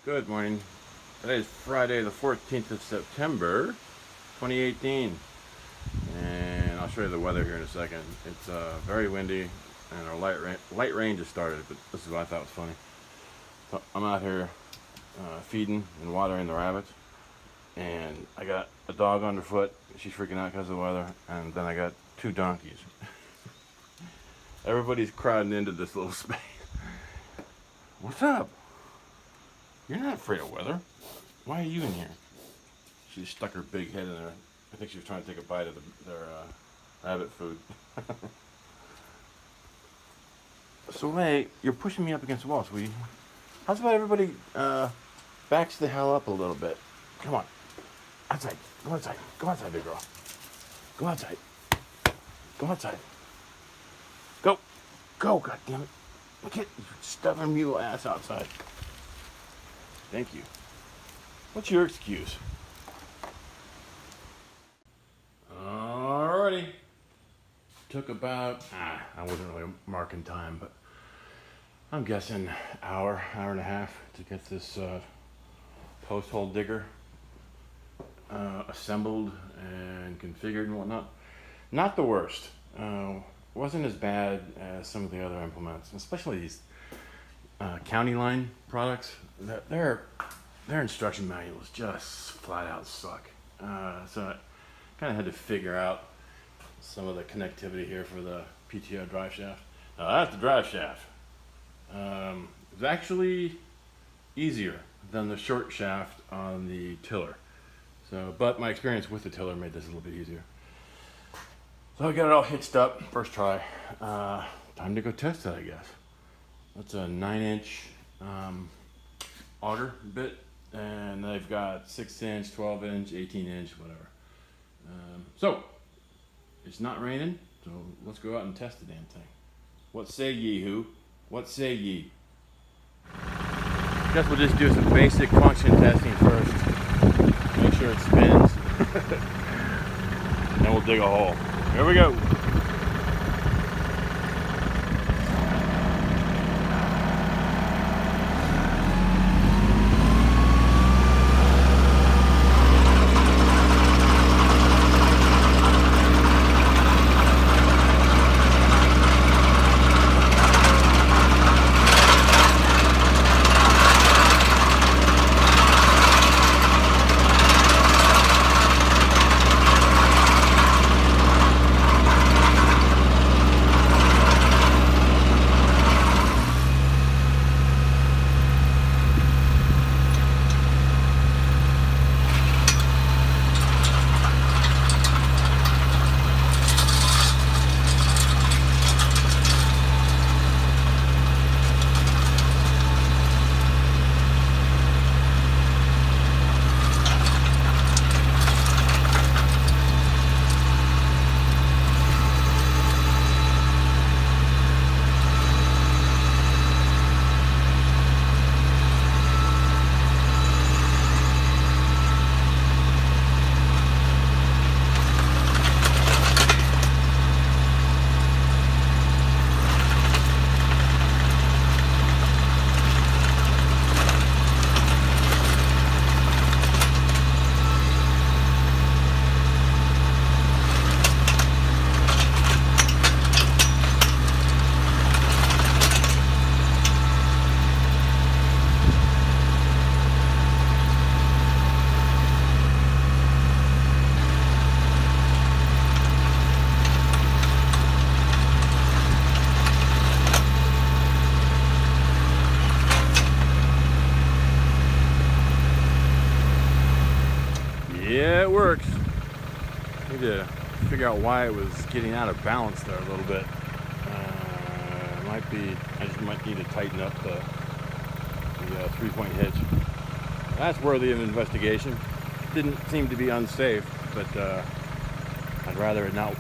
Good morning. Today is Friday the 14th of September 2018 and I'll show you the weather here in a second. It's very windy and our light rain just started, but this is what I thought was funny. So I'm out here feeding and watering the rabbits, and I got a dog underfoot. She's freaking out because of the weather, and then I got two donkeys. Everybody's crowding into this little space. What's up? You're not afraid of weather. Why are you in here? She stuck her big head in there. I think she was trying to take a bite of their rabbit food. So hey, you're pushing me up against the wall, sweetie. How's about everybody backs the hell up a little bit? Come on. Outside. Go outside. Go outside, big girl. Go outside. Go outside. Go. Go, goddammit. Get your stubborn mule ass outside. Thank you. What's your excuse? Alrighty. Took about, I wasn't really marking time, but I'm guessing hour and a half to get this post hole digger assembled and configured and whatnot. Not the worst. Wasn't as bad as some of the other implements, especially these county line products. Their instruction manuals just flat out suck. So I kind of had to figure out some of the connectivity here for the PTO drive shaft. Now that's the drive shaft. It was actually easier than the short shaft on the tiller. So, but my experience with the tiller made this a little bit easier. So I got it all hitched up, first try. Time to go test it, I guess. That's a 9-inch auger bit, and they've got 6-inch, 12-inch, 18-inch, whatever. So, it's not raining, so let's go out and test the damn thing. What say ye, who? What say ye? Guess we'll just do some basic function testing first. Make sure it spins. Then we'll dig a hole. Here we go. Yeah, it works. Need to figure out why it was getting out of balance there a little bit. I just might need to tighten up the 3-point hitch. That's worthy of investigation. Didn't seem to be unsafe, but I'd rather it not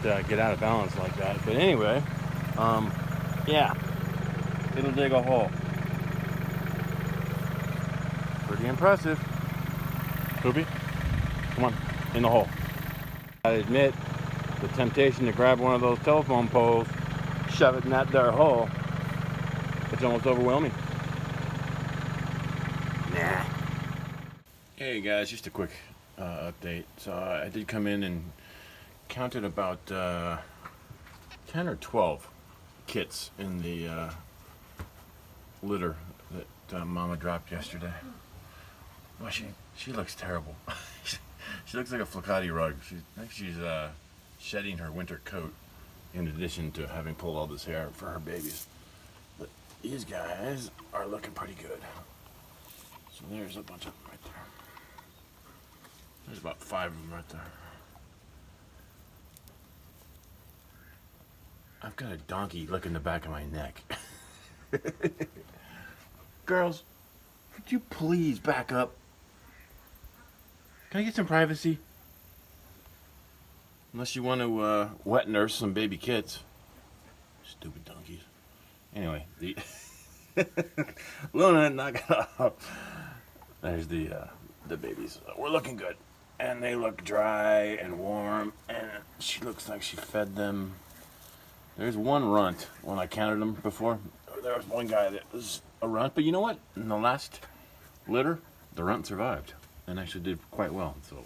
get out of balance like that. But anyway, yeah, it'll dig a hole. Pretty impressive. Poopy, come on, in the hole. I admit, the temptation to grab one of those telephone poles, shove it in that there hole, it's almost overwhelming. Hey guys, just a quick update. So I did come in and counted about 10 or 12 kits in the litter that Mama dropped yesterday. Well, she looks terrible. She looks like a flicati rug. I think she's shedding her winter coat in addition to having pulled all this hair for her babies. But these guys are looking pretty good. So there's a bunch of them right there. There's about 5 of them right there. I've got a donkey licking the back of my neck. Girls, could you please back up? Can I get some privacy? Unless you want to wet nurse some baby kits. Stupid donkeys. Anyway, the Luna, knock it off. There's the babies. We're looking good. And they look dry and warm, and she looks like she fed them. There's one runt. When I counted them before, there was one guy that was a runt, but you know what? In the last litter, the runt survived and actually did quite well. So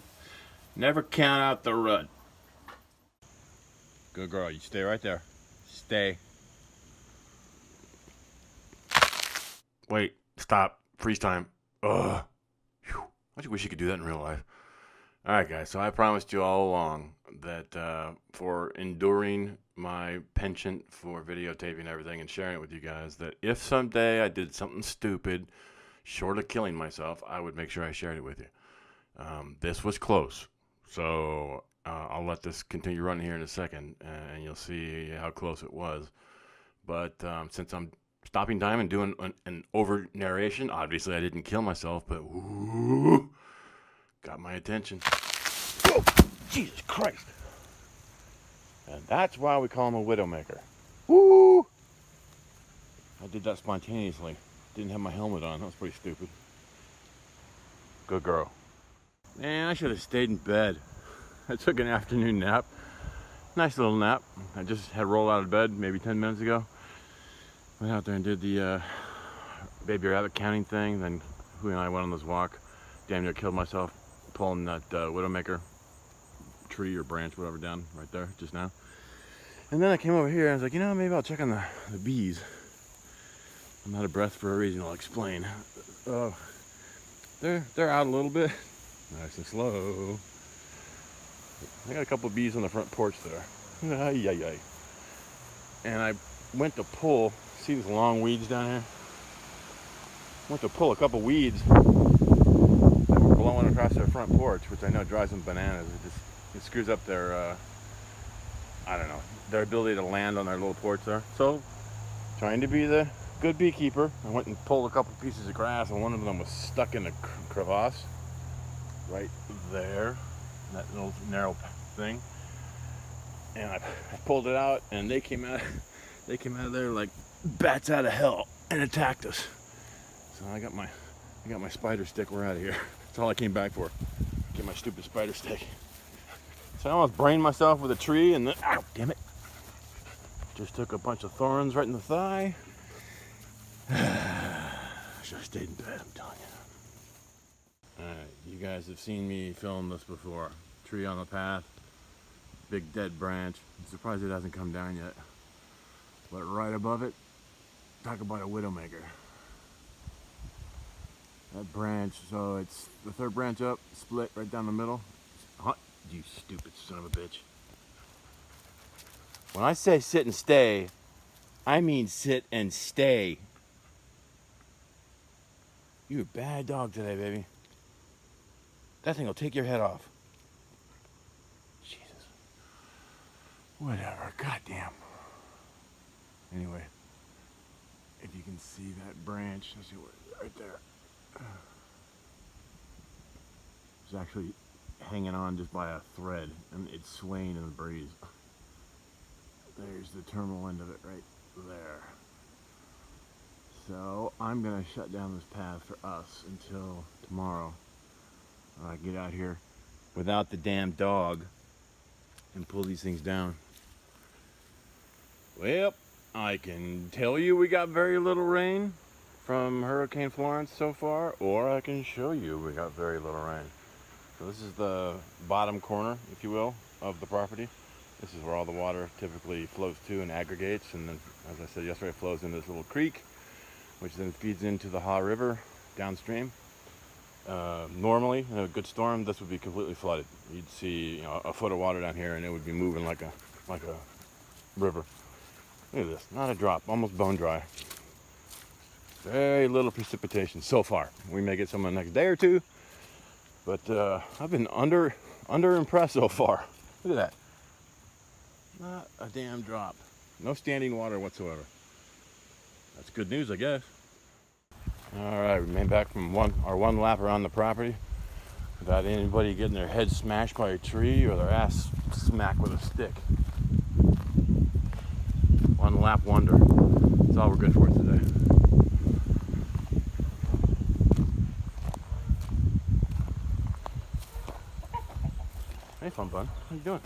never count out the runt. Good girl, you stay right there. Stay. Wait, stop, freeze time. Ugh. Whew. I just wish you could do that in real life. Alright guys, so I promised you all along that for enduring my penchant for videotaping everything and sharing it with you guys, that if someday I did something stupid, short of killing myself, I would make sure I shared it with you. This was close, so I'll let this continue running here in a second, and you'll see how close it was. But since I'm stopping time and doing an over narration, obviously I didn't kill myself, but ooh, got my attention. Oh, Jesus Christ. And that's why we call him a widowmaker. Woo! I did that spontaneously. Didn't have my helmet on. That was pretty stupid. Good girl. Man, I should have stayed in bed. I took an afternoon nap. Nice little nap. I just had rolled out of bed maybe 10 minutes ago. Went out there and did the baby rabbit counting thing. Then Hui and I went on this walk. Damn near killed myself pulling that widowmaker tree or branch, whatever, down right there just now. And then I came over here and I was like, you know, maybe I'll check on the bees. I'm out of breath for a reason. I'll explain. They're out a little bit, nice and slow. I got a couple of bees on the front porch there. Ay, ay, ay. And I went to pull. See these long weeds down here? Went to pull a couple weeds that were blowing across their front porch, which I know drives them bananas. It screws up their, I don't know, their ability to land on their little porch there. So, trying to be the good beekeeper, I went and pulled a couple pieces of grass, and one of them was stuck in a crevasse right there, that little narrow thing. And I pulled it out, and they came out of there like bats out of hell and attacked us. So I got my spider stick. We're out of here. That's all I came back for. Get my stupid spider stick. So I almost brained myself with a tree, and then, ow, damn it. Just took a bunch of thorns right in the thigh. Should have stayed in bed, I'm telling you. Alright, you guys have seen me film this before. Tree on the path, big dead branch. I'm surprised it hasn't come down yet. But right above it, talk about a widowmaker. That branch, so it's the third branch up, split right down the middle. You stupid son of a bitch. When I say sit and stay, I mean sit and stay. You're a bad dog today, baby. That thing will take your head off. Jesus. Whatever, goddamn. Anyway, if you can see that branch, let's see what, right there. It's actually hanging on just by a thread, and it's swaying in the breeze. There's the terminal end of it right there. So I'm gonna shut down this path for us until tomorrow. I get out here without the damn dog and pull these things down. Well, I can tell you we got very little rain. from Hurricane Florence so far, or I can show you we got very little rain. So this is the bottom corner, if you will, of the property. This is where all the water typically flows to and aggregates, and then, as I said yesterday, it flows into this little creek, which then feeds into the Haw River downstream. Normally, in a good storm, this would be completely flooded. You'd see, a foot of water down here, and it would be moving like a river. Look at this, not a drop, almost bone dry. Very little precipitation so far. We may get some in the next day or two, but I've been under impressed so far. Look at that. Not a damn drop. No standing water whatsoever. That's good news, I guess. All right, we made back from our one lap around the property without anybody getting their head smashed by a tree or their ass smacked with a stick. One lap wonder. That's all we're good for today. Hey, fun bun. How you doing?